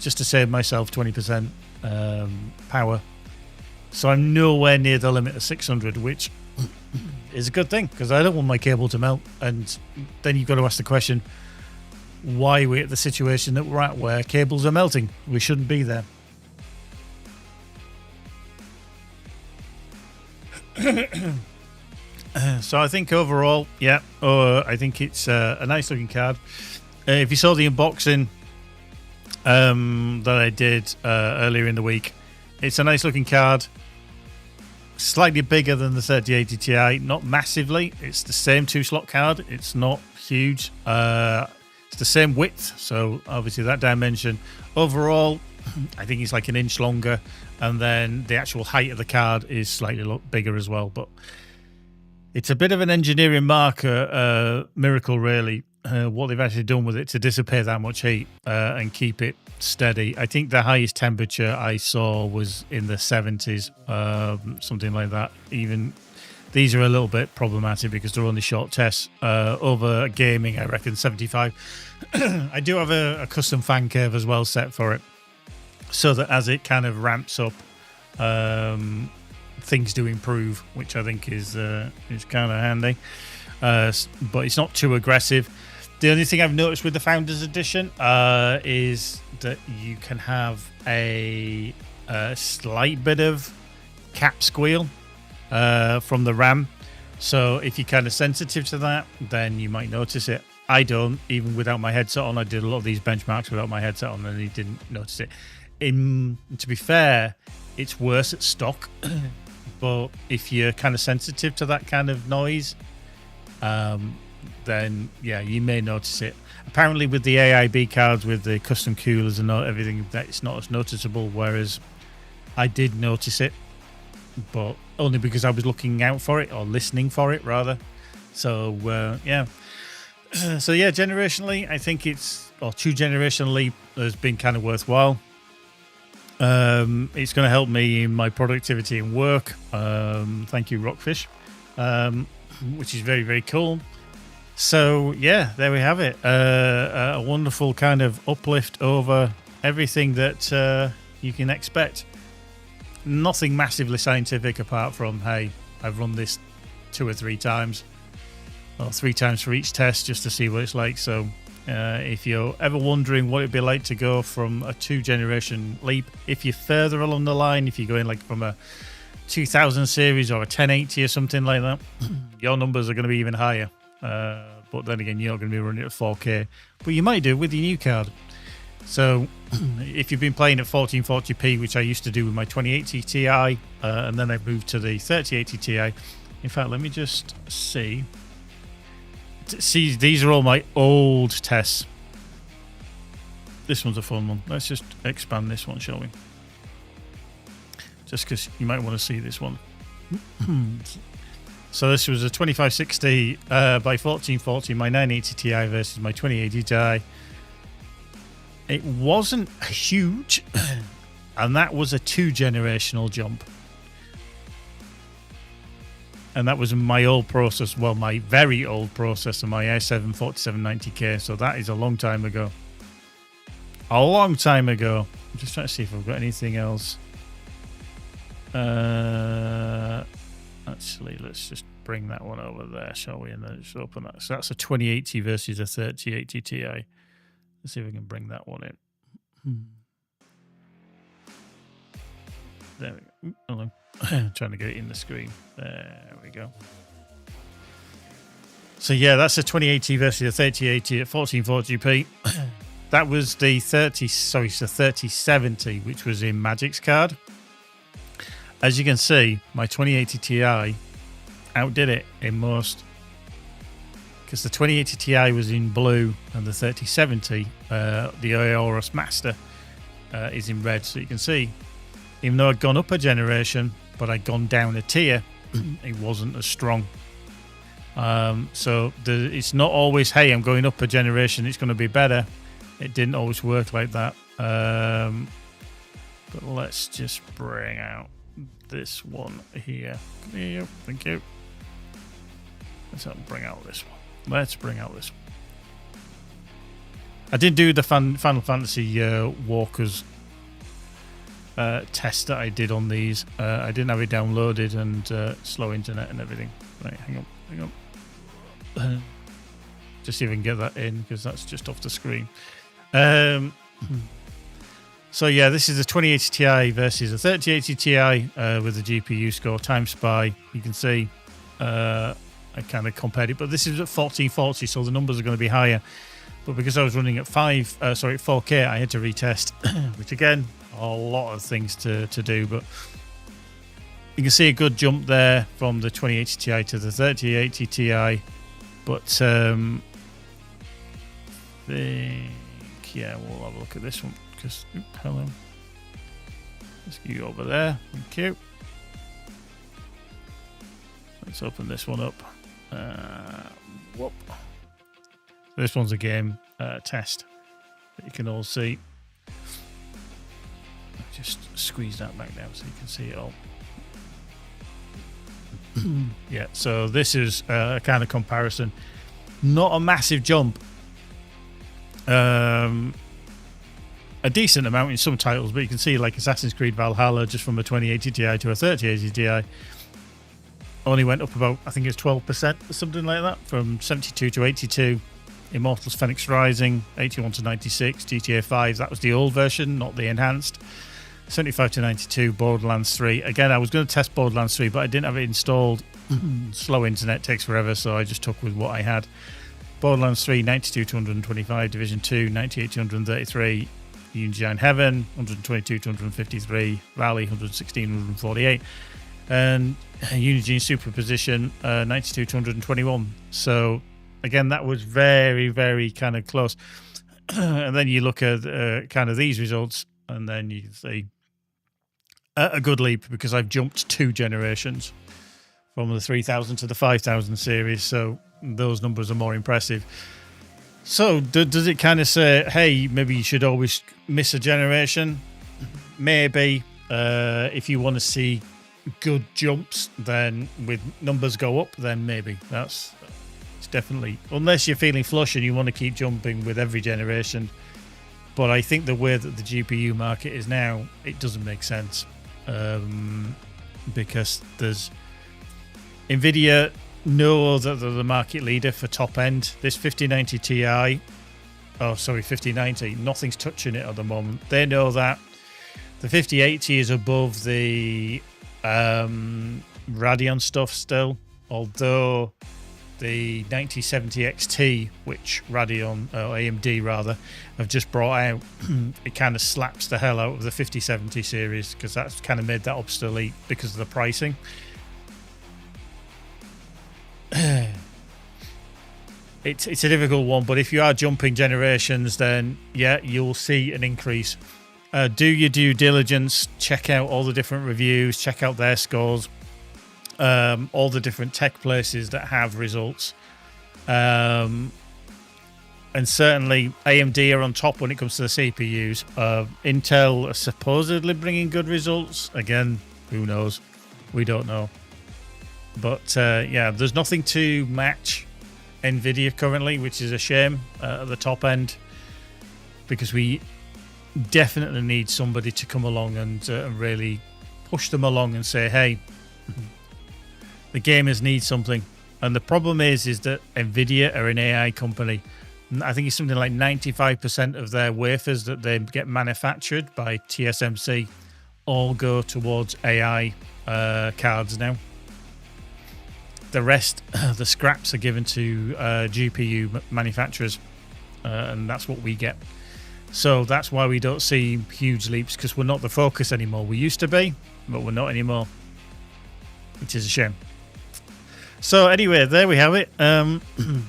just to save myself 20% power. So I'm nowhere near the limit of 600, which is a good thing because I don't want my cable to melt. And then you've got to ask the question, why are we at the situation that we're at where cables are melting? We shouldn't be there. So I think overall, yeah, I think it's a nice looking card. If you saw the unboxing that I did earlier in the week, it's a nice looking card. Slightly bigger than the 3080 Ti, not massively. It's the same 2-slot card. It's not huge. It's the same width, so obviously that dimension. Overall, I think it's like an inch longer, and then the actual height of the card is slightly bigger as well. But it's a bit of an engineering miracle, really, what they've actually done with it to dissipate that much heat and keep it steady. I think the highest temperature I saw was in the 70s, something like that. Even These are a little bit problematic because they're only short tests. Over gaming, I reckon 75. I do have a custom fan curve as well set for it, so that as it kind of ramps up, things do improve, which I think is kind of handy. But it's not too aggressive. The only thing I've noticed with the Founders Edition is that you can have a slight bit of cap squeal from the RAM. So if you're kind of sensitive to that, then you might notice it. I don't, even without my headset on. I did a lot of these benchmarks without my headset on, and he didn't notice it. To be fair, it's worse at stock. But if you're kind of sensitive to that kind of noise, then yeah, you may notice it. Apparently with the AIB cards, with the custom coolers and everything, that it's not as noticeable, whereas I did notice it, but only because I was looking out for it, or listening for it rather. So yeah. So yeah, generationally, I think two generational leap has been kind of worthwhile. It's going to help me in my productivity and work. Thank you, Rockfish, which is very, very cool. So yeah, there we have it. A wonderful kind of uplift over everything that you can expect. Nothing massively scientific apart from, hey, I've run this 2 or 3 times, or 3 times for each test just to see what it's like. So if you're ever wondering what it'd be like to go from a 2-generation leap, if you're further along the line, if you're going like from a 2000 series or a 1080 or something like that, your numbers are going to be even higher. But then again, you're not going to be running at 4K, but you might do with your new card. So if you've been playing at 1440p, which I used to do with my 2080 Ti, and then I've moved to the 3080 Ti. In fact, let me just see. See, these are all my old tests. This one's a fun one. Let's just expand this one, shall we? Just because you might want to see this one. So this was a 2560 by 1440, my 980 Ti versus my 2080 Ti. It wasn't huge, and that was a 2-generational jump. And that was my old process, well, my very old processor, my i7 4790K, so that is a long time ago. A long time ago. I'm just trying to see if I've got anything else. Actually, let's just bring that one over there, shall we? And then just open that. So that's a 2080 versus a 3080 Ti. Let's see if we can bring that one in. There we go. Hello. Trying to get it in the screen. There we go. So yeah, that's a 2080 versus a 3080 at 1440p. That was the 3070, which was in Magic's card. As you can see, my 2080 Ti outdid it in most, because the 2080 Ti was in blue and the 3070, the Aorus Master, is in red. So you can see, even though I'd gone up a generation, but I'd gone down a tier, it wasn't as strong. So it's not always, hey, I'm going up a generation, it's going to be better. It didn't always work like that. But let's just bring out this one here. Thank you. Let's bring out this one. Let's bring out this one. I did do the Final Fantasy Walkers test that I did on these. I didn't have it downloaded, and slow internet and everything. Right, hang on. Just see if I can get that in, because that's just off the screen. So yeah, this is a 2080 Ti versus a 3080 Ti with the GPU score times SPI. You can see I kind of compared it, but this is at 1440, so the numbers are going to be higher. But because I was running at 4K, I had to retest, which again, a lot of things to do. But you can see a good jump there from the 2080 Ti to the 3080 Ti. But yeah, we'll have a look at this one. Because, hello. Let's get you over there. Thank you. Let's open this one up. Whoop. This one's a game test that you can all see. Just squeeze that back down so you can see it all. Yeah, so this is a kind of comparison. Not a massive jump. A decent amount in some titles, but you can see like Assassin's Creed Valhalla, just from a 2080 Ti to a 3080 Ti, only went up about, I think it's 12% or something like that, from 72 to 82. Immortals Phoenix Rising, 81 to 96. GTA 5, that was the old version, not the enhanced. 75 to 92. Borderlands 3. Again, I was going to test Borderlands 3, but I didn't have it installed. Slow internet takes forever, so I just took with what I had. Borderlands 3, 92 to 125. Division 2, 98 to 133. Unity in Heaven, 122 to 153. Rally, 116 to 148. And Unity in Superposition, 92 to 121. So, again, that was very, very kind of close. And then you look at kind of these results, and then you see a good leap, because I've jumped 2 generations from the 3000 to the 5000 series. So those numbers are more impressive. So does it kind of say, hey, maybe you should always miss a generation? Maybe. If you want to see good jumps, then with numbers go up, then maybe. It's definitely, unless you're feeling flush and you want to keep jumping with every generation. But I think the way that the GPU market is now, it doesn't make sense. Because there's Nvidia know that they're the market leader for top end. This 5090 Ti, 5090, nothing's touching it at the moment. They know that. The 5080 is above the Radeon stuff still, although the 9070 XT, which Radeon, or AMD rather, have just brought out, it kind of slaps the hell out of the 5070 series, because that's kind of made that obsolete because of the pricing. It's a difficult one, but if you are jumping generations, then yeah, you'll see an increase. Do your due diligence, check out all the different reviews, check out their scores, all the different tech places that have results. And certainly AMD are on top when it comes to the CPUs. Intel are supposedly bringing good results. Again, who knows? We don't know. But yeah, there's nothing to match Nvidia currently, which is a shame at the top end, because we definitely need somebody to come along and really push them along and say, hey, the gamers need something. And the problem is that Nvidia are an AI company. I think it's something like 95% of their wafers that they get manufactured by TSMC all go towards AI cards now. The rest, the scraps, are given to GPU manufacturers, and that's what we get. So that's why we don't see huge leaps, because we're not the focus anymore. We used to be, but we're not anymore, which is a shame. So anyway, there we have it. That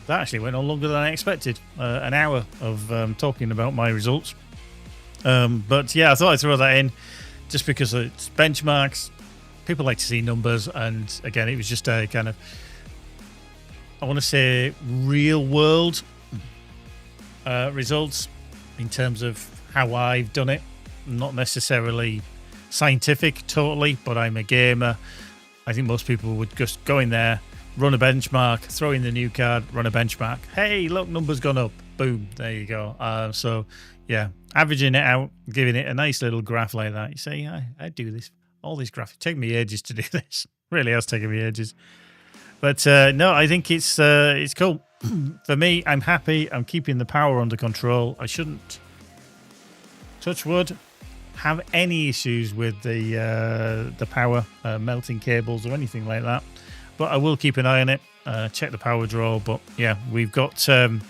actually went on longer than I expected. An hour of talking about my results. But yeah, I thought I'd throw that in just because it's benchmarks. People like to see numbers, and again, it was just a kind of, I want to say, real world results in terms of how I've done it. Not necessarily scientific totally, but I'm a gamer. I think most people would just go in there, run a benchmark, throw in the new card, run a benchmark. Hey, look, numbers gone up. Boom, there you go. So yeah, averaging it out, giving it a nice little graph like that. You say, I do this. All these graphics take me ages to do this. Really has taken me ages. But no, I think it's cool. For me, I'm happy. I'm keeping the power under control. I shouldn't, touch wood, have any issues with the power, melting cables or anything like that. But I will keep an eye on it. Check the power draw. But yeah, we've got some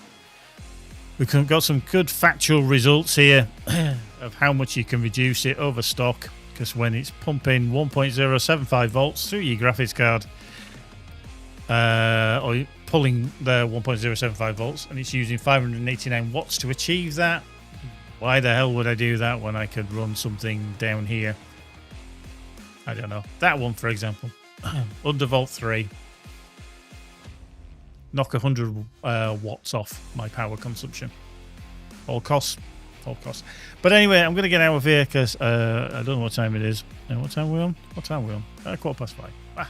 good factual results here of how much you can reduce it over stock. Because when it's pumping 1.075 volts through your graphics card, or pulling the 1.075 volts, and it's using 589 watts to achieve that, why the hell would I do that when I could run something down here? I don't know. That one, for example, undervolt 3, knock 100 watts off my power consumption. All costs. But anyway, I'm going to get out of here because I don't know what time it is. What time are we on? 5:15.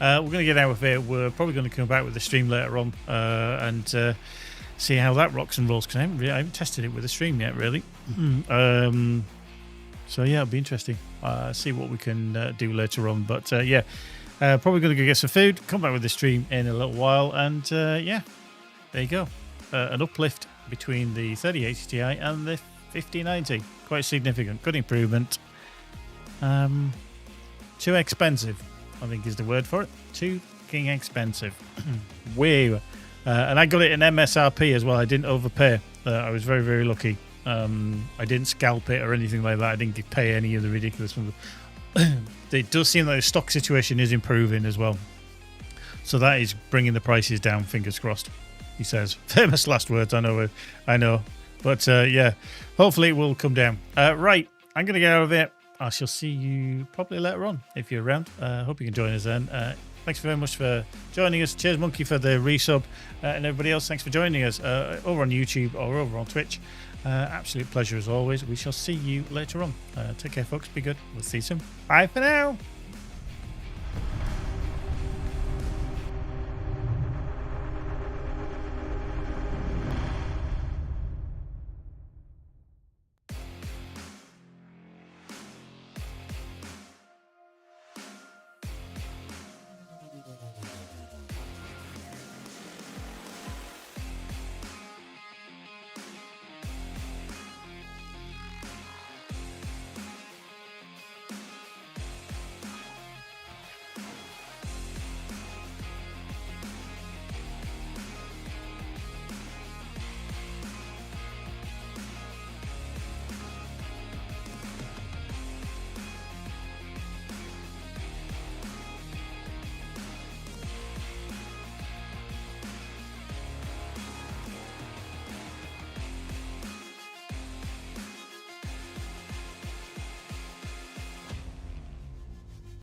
We're going to get out of here. We're probably going to come back with the stream later on and see how that rocks and rolls, because I haven't tested it with a stream yet, really. So yeah, it'll be interesting. See what we can do later on. But yeah, probably going to go get some food, come back with the stream in a little while, and yeah, there you go. An uplift between the 3080 Ti and the 5090. Quite significant. Good improvement. Too expensive, I think is the word for it. Too fucking expensive. Way. And I got it in MSRP as well. I didn't overpay. I was very, very lucky. I didn't scalp it or anything like that. I didn't pay any of the ridiculous ones. It does seem like the stock situation is improving as well. So that is bringing the prices down, fingers crossed, he says. Famous last words, I know. But yeah, hopefully it will come down. Right, I'm going to get out of there. I shall see you probably later on if you're around. Hope you can join us then. Thanks very much for joining us. Cheers, Monkey, for the resub. And everybody else, thanks for joining us over on YouTube or over on Twitch. Absolute pleasure as always. We shall see you later on. Take care, folks. Be good. We'll see you soon. Bye for now.